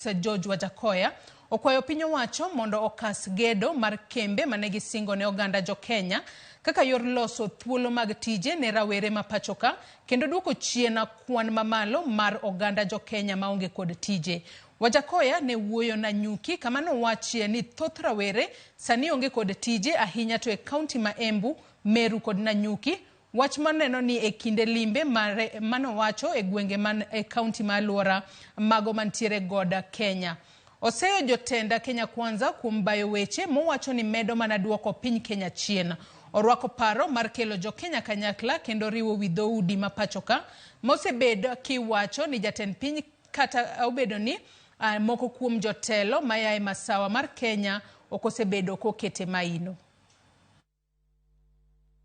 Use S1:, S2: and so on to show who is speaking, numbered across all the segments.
S1: George Wajackoya okwayo piny owacho mondo okas gedo mar kembe manegi singo ne oganda jo Kenya kaka yor loso thuolo mag tije ne rawere mapachoka kendo duoko chien kwan mamalo mar oganda jo Kenya maonge kod tije. Wajackoya ne wuoyo na Nyuki kama nowachie ni thoth rawere sani onge kod tije ahinya to e kaunti ma Embu, Meru kod Nanyuki. Wach maneno ni e kinde limbe manowacho e gwenge man e kaunti ma Alwora mago mantiere goda Kenya. Oseyo jotenda Kenya Kwanza kuom bayo weche mowacho ni medo mana duoko piny Kenya chien. Orwako paro mar kelo jo Kenya kanyakla kendo riwo wi dhoudi mapachoka mosebedo kiwacho ni jatend piny kata obedo ni moko kuom jotelo mayae masawa mar Kenya okosebedo kokete maino.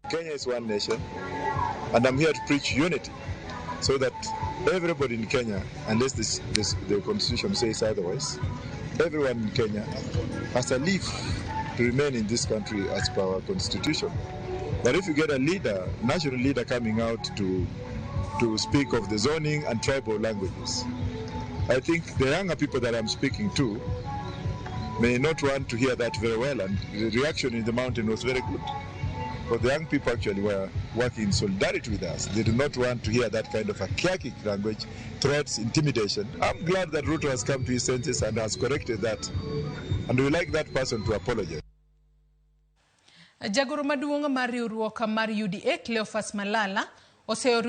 S2: Kenya is one nation, and I'm here to preach unity so that everybody in Kenya, unless the constitution says otherwise, everyone in Kenya has a leave to remain in this country as per our constitution. But if you get a leader, national leader coming out to speak of the zoning and tribal languages, I think the younger people that I'm speaking to may not want to hear that very well, and the reaction in the mountain was very good. But the young people actually were working in solidarity with us. They do not want to hear that kind of archaic language, threats, intimidation. I'm glad that Ruto has come to his senses and has corrected that. And we like that person to apologize.
S1: Jagoro maduong' mar riwruok mar UDA Cleophas Malala oseyo